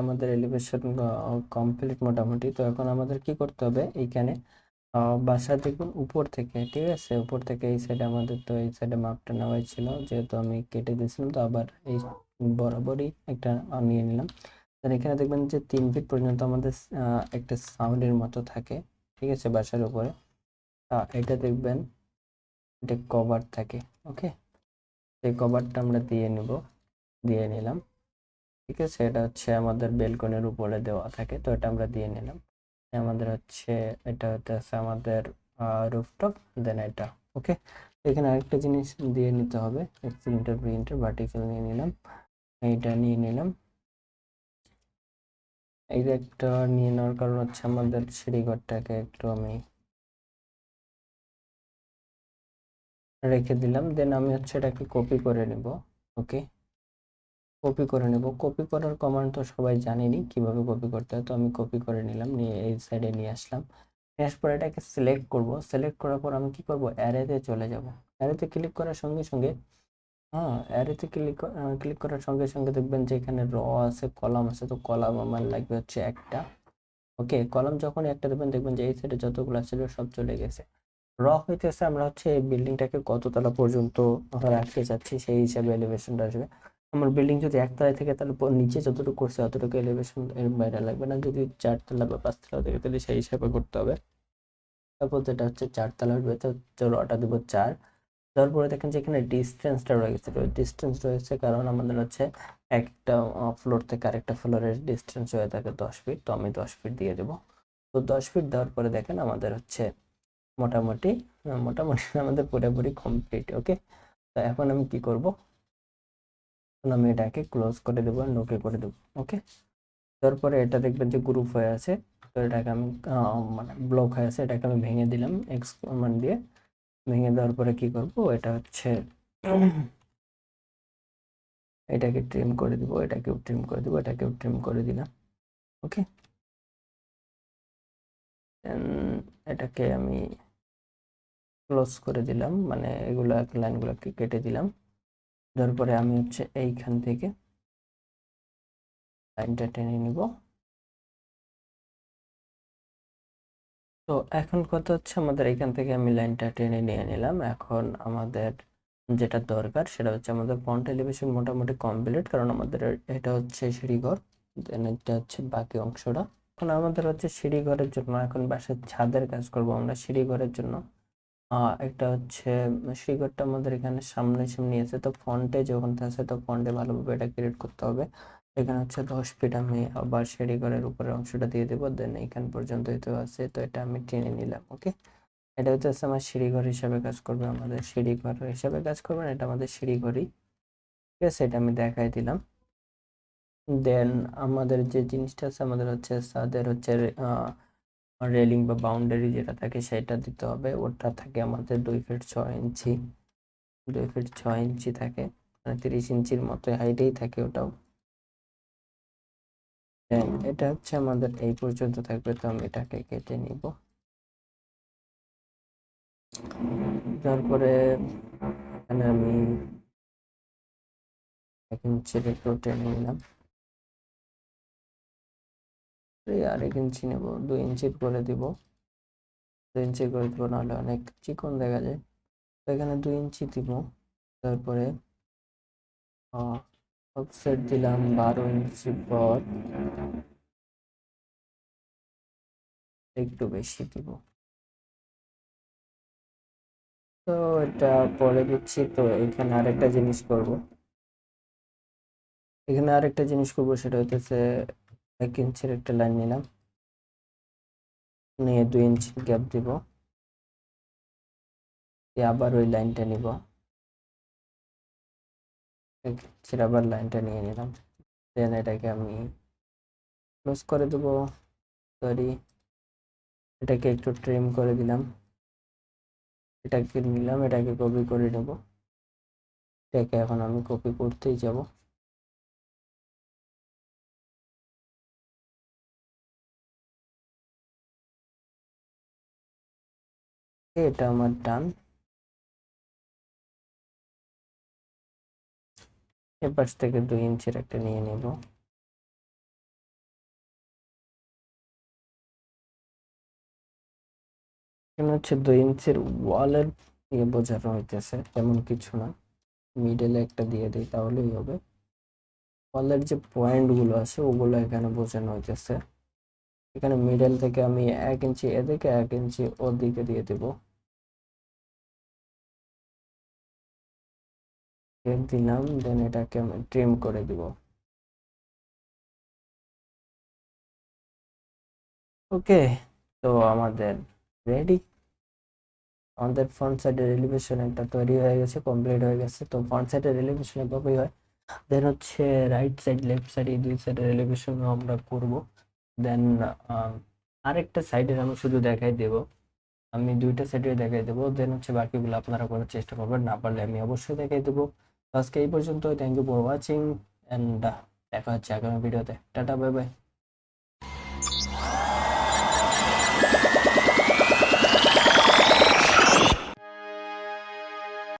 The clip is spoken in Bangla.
আমাদের এলিভেশন কমপ্লিট মোটামুটি। তো এখন আমাদের কি করতে হবে, এইখানে বাসা দেখুন উপর থেকে, ঠিক আছে, উপর থেকে এই সাইডে আমাদের, তো এই সাইডে মাপটা নেওয়া হয়েছিল, যেহেতু আমি কেটে দিয়েছিলাম, তো আবার এই বরাবরই একটা নিয়ে নিলাম। আর এখানে দেখবেন যে 3 ফিট পর্যন্ত আমাদের একটা সাউন্ডের মতো থাকে, ঠিক আছে, বাসার উপরে। এটা দেখবেন এটা কভার থাকে, ওকে। এই কভারটা আমরা দিয়ে নিলাম, ঠিক আছে। এটা হচ্ছে আমাদের বেলকনির উপরে দেওয়া থাকে, তো এটা আমরা দিয়ে নিলাম। আমাদের হচ্ছে এটা হচ্ছে আমাদের রুফটপ, দেন এটা, ওকে। এখানে আরেকটা জিনিস দিয়ে নিতে হবে, সিলিন্ডার প্রিন্টার ভার্টিক্যাল নিয়ে নিলাম, এইটা নিয়ে নিলাম। এই যে একটা নিয়ে নেওয়ার কারণ হচ্ছে আমাদের সিঁড়িঘরটাকে একটু আমি রেখে দিলাম, দেন আমি হচ্ছে এটাকে কপি করে নেব, ওকে। কপি করার কমান্ড তো সবাই জানেনি কিভাবে কপি করতে হয়, তো আমি কপি করে নিলাম, নিয়ে এই সাইডে নিয়ে আসলাম। এরপর এটাকে সিলেক্ট করব, সিলেক্ট করার পর আমি কি করব, অ্যারেতে চলে যাব। অ্যারেতে ক্লিক করার সঙ্গে সঙ্গে, হ্যাঁ, অ্যারেতে ক্লিক করার সঙ্গে সঙ্গে দেখবেন যে এখানে র আছে, কলাম আছে, তো কলাম আমার লাগবে হচ্ছে একটা, ওকে। কলাম যখন একটা দেবেন, দেখবেন যে এই সাইডে যতগুলো ছিল সব চলে গেছে। র হইতেছে আমরা হচ্ছে এই বিল্ডিংটাকে কততলা পর্যন্ত রাখতে চাচ্ছি, সেই হিসাবে এলিভেশনটা আসবে। আমার বিল্ডিং যদি একতলায় থেকে, তাহলে নিচে যতটুকু করছে অতটুকু এলিভেশন এর বাইরে লাগবে না। যদি 4 তলা বা 5 তলা থেকে, তাহলে সেই হিসাবে করতে হবে। তারপর যেটা হচ্ছে 4 তলা উঠবে, তো রটা দেবো 4। তারপরে দেখেন যে এখানে ডিস্টেন্সটা রয়েছে, ডিস্টেন্স রয়েছে কারণ আমাদের হচ্ছে একটা ফ্লোর থেকে আরেকটা ফ্লোরের ডিস্টেন্স হয়ে থাকে 10 ফিট, তো আমি 10 ফিট দিয়ে দেবো। তো 10 ফিট দেওয়ার পরে দেখেন আমাদের হচ্ছে মোটামুটি মোটামুটি আমাদের পুরোপুরি কমপ্লিট, ওকে। তো এখন আমি কি করব, এখন আমি এটাকে ক্লোজ করে দেবো, ওকে করে দেবো, ওকে। তারপরে এটা দেখবেন যে গ্রুপ হয়ে আছে, তো এটাকে আমি মানে ব্লক হয়ে আছে, এটাকে আমি ভেঙে দিলাম এক্স কমান্ড দিয়ে। ভেঙে দেওয়ার পরে কি করব, এটা হচ্ছে এটাকে ট্রিম করে দিব, এটাকেও ট্রিম করে দিব, এটাকেও ট্রিম করে দিলাম, ওকে। এটাকে আমি ক্লোজ করে দিলাম, মানে এগুলা লাইনগুলোকে কেটে দিলাম। তারপরে আমি হচ্ছে এইখান থেকে লাইনটা টেনে নিব। তো এখন কথা হচ্ছে আমাদের এখান থেকে আমি লাইনটা টেনে নিয়ে নিলাম। এখন আমাদের যেটা দরকার সেটা হচ্ছে আমাদের ফ্রন্ট এলিভেশন মোটামুটি কমপ্লিট, কারণ আমাদের এটা হচ্ছে সিঁড়িঘর, দেন এটা হচ্ছে বাকি অংশটা। এখন আমাদের হচ্ছে সিঁড়িঘরের জন্য, এখন বাসার ছাদের কাজ করব আমরা সিঁড়িঘরের জন্য। একটা হচ্ছে সিঁড়িঘরটা আমাদের এখানে সামনে আছে, তো ফ্রন্টে যখন আছে, তো ফ্রন্টে ভালোভাবে এটা ক্রিয়েট করতে হবে। এখানে হচ্ছে 10 ফিট আমি আবার সিঁড়িঘরের উপরের অংশটা দিয়ে দেবো, দেন এখান পর্যন্ত তো আছে, তো এটা আমি টেনে নিলাম, ওকে। এটা হচ্ছে আমার সিঁড়িঘর হিসাবে কাজ করবে, আমাদের সিঁড়িঘর হিসাবে কাজ করবে না, এটা আমাদের সিঁড়িঘরই, ঠিক আছে। এটা আমি দেখাই দিলাম। দেন আমাদের যে জিনিসটা আছে, আমাদের হচ্ছে ছাদের হচ্ছে রেলিং বা বাউন্ডারি যেটা থাকে সেটা দিতে হবে। ওটা থাকে আমাদের 2 ফিট 6 ইঞ্চি, 2 ফিট 6 ইঞ্চি থাকে, মানে 30 ইঞ্চির মতো হাইটেই থাকে ওটাও। এটা হচ্ছে আমাদের এই পর্যন্ত থাকবে, তো আমি এটাকে কেটে নিব। তারপরে এখানে আমি 1 ইঞ্চির একটু টেনে নিলাম, আর 1 ইঞ্চি নেব, 2 ইঞ্চির করে দিব, 2 ইঞ্চি করে দিব, নাহলে অনেক চিকন দেখা যায়। তো এখানে 2 ইঞ্চি দিব। তারপরে অফসেট দিলাম 12 ইঞ্চি পর, একটু বেশি দিব। তো এটা পরে দিচ্ছি। তো এখানে আরেকটা জিনিস করব, সেটা হইতেছে 1 ইঞ্চির একটা লাইন নিলাম, নিয়ে 2 ইঞ্চি গ্যাপ দিব, দিয়ে আবার ওই লাইনটা নিব, 1 ইঞ্চির আবার লাইনটা নিয়ে নিলাম, দেন এটাকে আমি ক্লোজ করে দেবো। সরি, এটাকে একটু ট্রিম করে দিলাম, এটাকে নিলাম, এটাকে কপি করে নেব। এটাকে এখন আমি কপি করতেই যাব। এটা আমার ডান। এপাশ থেকে 2 ইঞ্চির একটা নিয়ে নেব, এখানে হচ্ছে 2 ইঞ্চির ওয়ালের দিয়ে বোঝানো হইতেছে, তেমন কিছু না। মিডলে একটা দিয়ে দিই তাহলেই হবে। ওয়ালের যে পয়েন্ট গুলো আছে ওগুলো এখানে বোঝানো হইতেছে। এখানে মিডল থেকে আমি 1 ইঞ্চি এদিকে 1 ইঞ্চি ওদিকে দিয়ে দিব, দিলাম। দেন এটাকে আমি ট্রিম করে দিব। ওকে, তো আমাদের রেডি। আমাদের ফ্রন্ট সাইডের এলিভেশন একটা তৈরি হয়ে গেছে, কমপ্লিট হয়ে গেছে। তো ফ্রন্ট সাইডের এলিভেশন এভাবেই হয়। দেন হচ্ছে রাইট সাইড লেফট সাইড এই 2 সাইডের এলিভেশন আমরা করব। দেন আরেকটা সাইডের আমি শুধু দেখাই দেব, আমি 2টা সাইডে দেখাই দেবো। দেন হচ্ছে বাকিগুলো আপনারা করার চেষ্টা করবেন, না পারলে আমি অবশ্যই দেখাই দেবো। তো আজকে এই পর্যন্ত। Thank you for watching, and দেখা হচ্ছে আগামী ভিডিওতে। টাটা, বাই বাই।